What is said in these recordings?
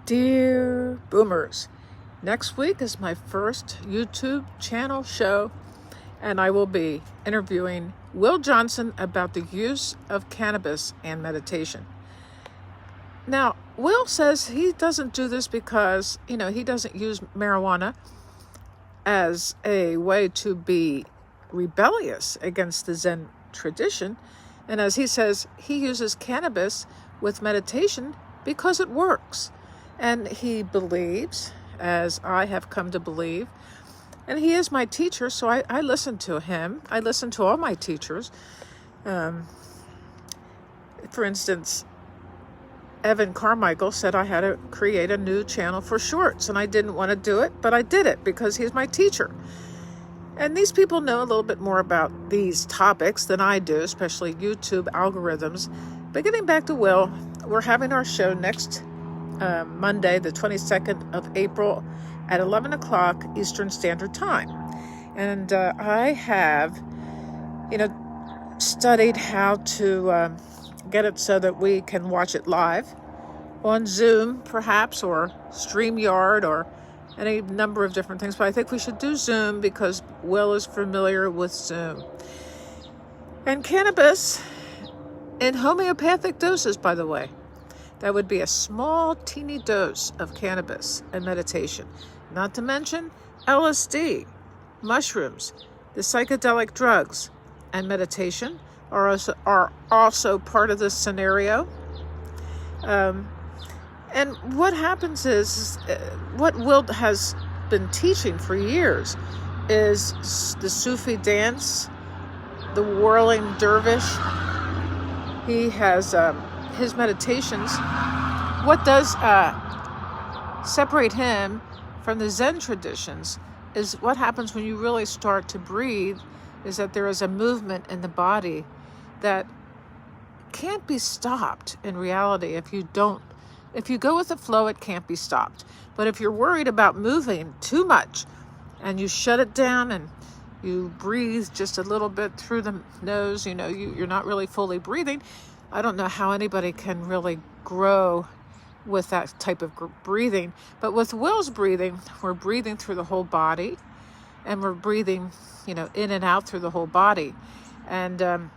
Dear Boomers, next week is my first YouTube channel show, and I will be interviewing Will Johnson about the use of cannabis and meditation. Now, Will says he doesn't do this because, he doesn't use marijuana as a way to be rebellious against the Zen tradition. And as he says, he uses cannabis with meditation because it works. And he believes, as I have come to believe, and he is my teacher, so I listen to him. I listen to all my teachers. For instance, Evan Carmichael said I had to create a new channel for shorts, and I didn't want to do it, but I did it because he's my teacher. And these people know a little bit more about these topics than I do, especially YouTube algorithms. But getting back to Will, we're having our show next Monday, the 22nd of April at 11 o'clock Eastern Standard Time. And I have, studied how to get it so that we can watch it live on Zoom, perhaps, or StreamYard, or any number of different things. But I think we should do Zoom because Will is familiar with Zoom. And cannabis in homeopathic doses, by the way. That would be a small, teeny dose of cannabis and meditation. Not to mention LSD, mushrooms, the psychedelic drugs, and meditation are also part of this scenario. And what happens is, what Will has been teaching for years is the Sufi dance, the whirling dervish. He has his meditations. What does separate him from the Zen traditions is what happens when you really start to breathe, is that there is a movement in the body that can't be stopped in reality. If you go with the flow, it can't be stopped. But if you're worried about moving too much and you shut it down and you breathe just a little bit through the nose, you're not really fully breathing. I don't know how anybody can really grow with that type of breathing. But with Will's breathing, we're breathing through the whole body, and we're breathing, in and out through the whole body. And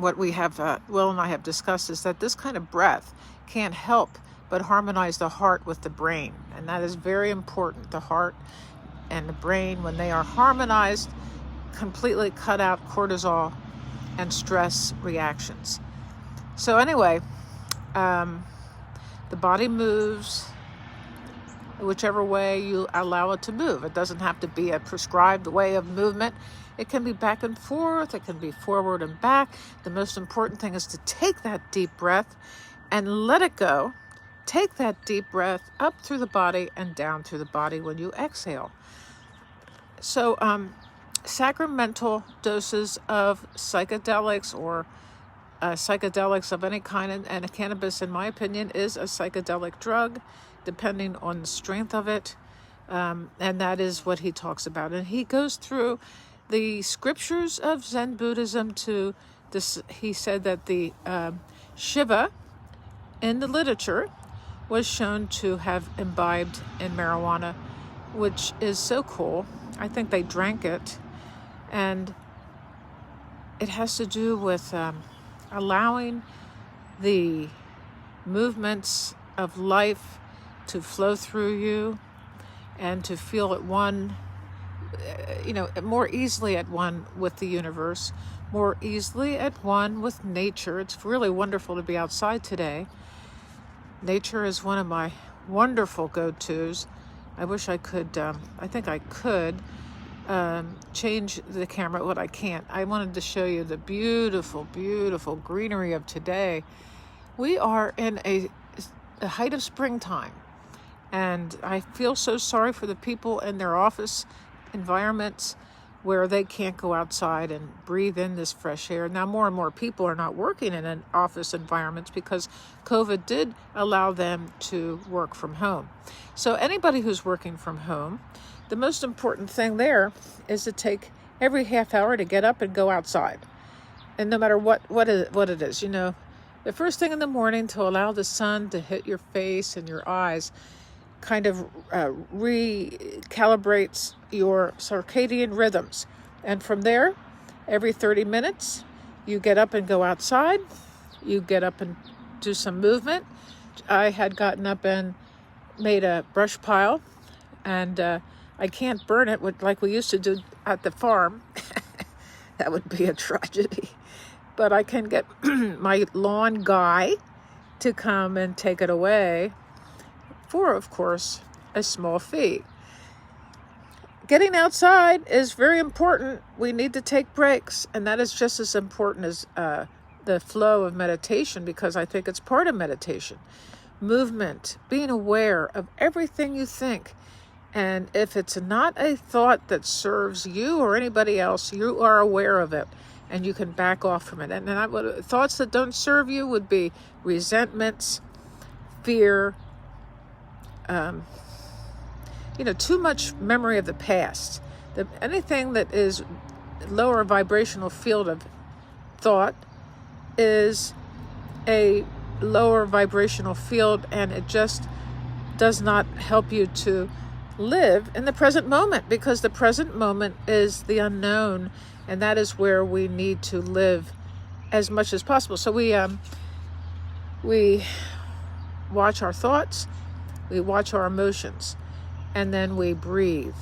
what we have, Will and I have discussed, is that this kind of breath can't help but harmonize the heart with the brain. And that is very important. The heart and the brain, when they are harmonized, completely cut out cortisol and stress reactions. So anyway, the body moves whichever way you allow it to move. It doesn't have to be a prescribed way of movement. It can be back and forth. It can be forward and back. The most important thing is to take that deep breath and let it go. Take that deep breath up through the body and down through the body when you exhale. So, sacramental doses of psychedelics or psychedelics of any kind, and cannabis, in my opinion, is a psychedelic drug, depending on the strength of it, and that is what he talks about. And he goes through the scriptures of Zen Buddhism to this. He said that the Shiva in the literature was shown to have imbibed in marijuana, which is so cool. I think they drank it. And it has to do with allowing the movements of life to flow through you and to feel at one, more easily at one with the universe, more easily at one with nature. It's really wonderful to be outside today. Nature is one of my wonderful go-tos. I wish I could, I think I could change the camera, but I can't. I wanted to show you the beautiful, beautiful greenery of today. We are in the height of springtime, and I feel so sorry for the people in their office environments where they can't go outside and breathe in this fresh air. Now, more and more people are not working in an office environments because COVID did allow them to work from home. So anybody who's working from home, the most important thing there is to take every half hour to get up and go outside. And no matter what it is, the first thing in the morning to allow the sun to hit your face and your eyes kind of recalibrates your circadian rhythms. And from there, every 30 minutes, you get up and go outside. You get up and do some movement. I had gotten up and made a brush pile, and I can't burn it like we used to do at the farm. That would be a tragedy. But I can get my lawn guy to come and take it away for, of course, a small fee. Getting outside is very important. We need to take breaks, and that is just as important as the flow of meditation, because I think it's part of meditation. Movement, being aware of everything you think. And if it's not a thought that serves you or anybody else, you are aware of it and you can back off from it. And thoughts that don't serve you would be resentments, fear, too much memory of the past. Anything that is lower vibrational field of thought is a lower vibrational field, and it just does not help you to live in the present moment, because the present moment is the unknown, and that is where we need to live as much as possible. So we watch our thoughts, we watch our emotions, and then we breathe.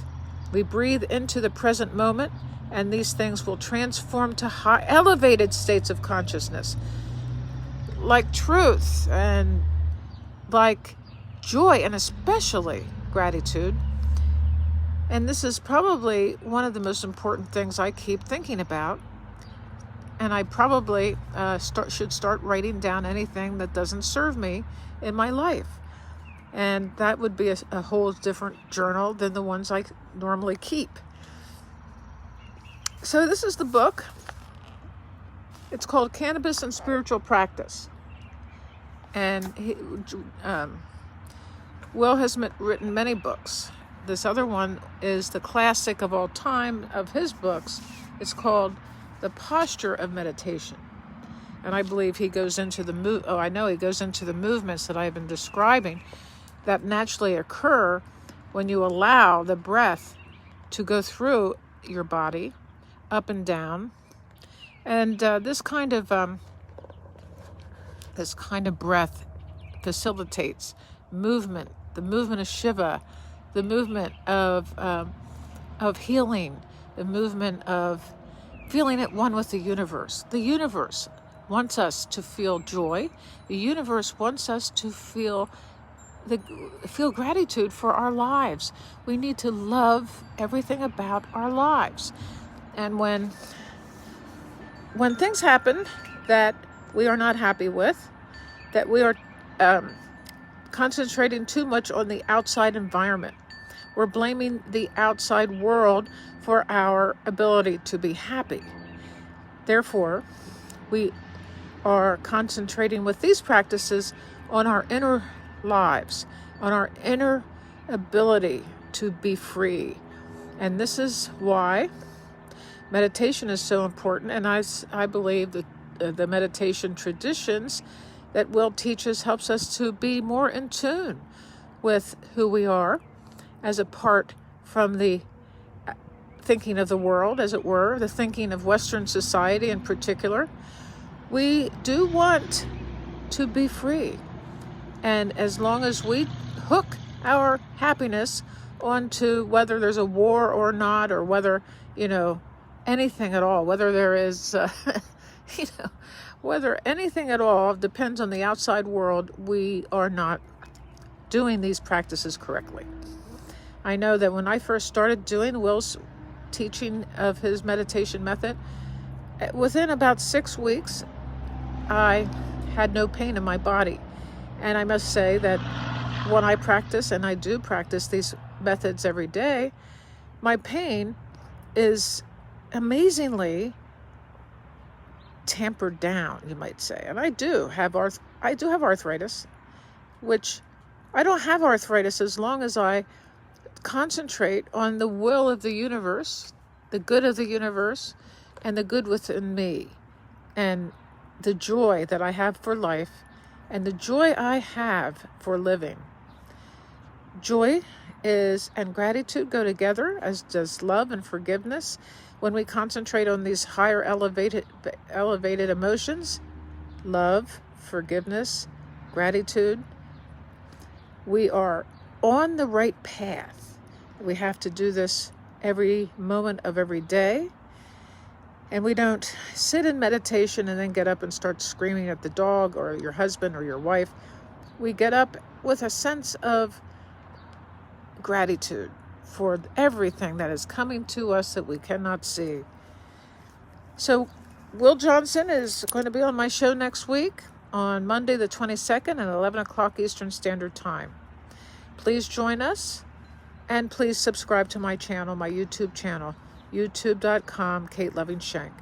We breathe into the present moment, and these things will transform to high, elevated states of consciousness, like truth and like joy, and especially gratitude. And this is probably one of the most important things I keep thinking about. And I probably should start writing down anything that doesn't serve me in my life. And that would be a whole different journal than the ones I normally keep. So this is the book. It's called Cannibus and Spiritual Practice. And Will has written many books. This other one is the classic of all time of his books. It's called The Posture of Meditation. And I believe he goes into he goes into the movements that I've been describing that naturally occur when you allow the breath to go through your body, up and down. And this kind of breath facilitates movement, the movement of Shiva, the movement of healing, the movement of feeling at one with the universe. The universe wants us to feel joy. The universe wants us to feel gratitude for our lives. We need to love everything about our lives. And when things happen that we are not happy with, that we are concentrating too much on the outside environment, we're blaming the outside world for our ability to be happy. Therefore, we are concentrating with these practices on our inner lives, on our inner ability to be free. And this is why meditation is so important. And I believe that the meditation traditions that Will teaches helps us to be more in tune with who we are, as apart from the thinking of the world, as it were, the thinking of Western society in particular. We do want to be free. And as long as we hook our happiness onto whether there's a war or not, or whether, anything at all, whether there is, whether anything at all depends on the outside world, we are not doing these practices correctly. I know that when I first started doing Will's teaching of his meditation method, within about 6 weeks, I had no pain in my body. And I must say that when I practice, and I do practice these methods every day, my pain is amazingly tampered down, you might say. And I do have arthritis, which I don't have arthritis as long as I concentrate on the will of the universe, the good of the universe, and the good within me. And the joy that I have for life and the joy I have for living. Joy and gratitude go together, as does love and forgiveness. When we concentrate on these higher elevated emotions, love, forgiveness, gratitude, we are on the right path. We have to do this every moment of every day. And we don't sit in meditation and then get up and start screaming at the dog or your husband or your wife. We get up with a sense of gratitude for everything that is coming to us that we cannot see. So Will Johnson is going to be on my show next week on Monday the 22nd at 11 o'clock Eastern Standard Time. Please join us, and please subscribe to my channel, my YouTube channel, youtube.com, Kate Loving Shank.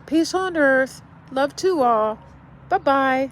Peace on earth. Love to all. Bye-bye.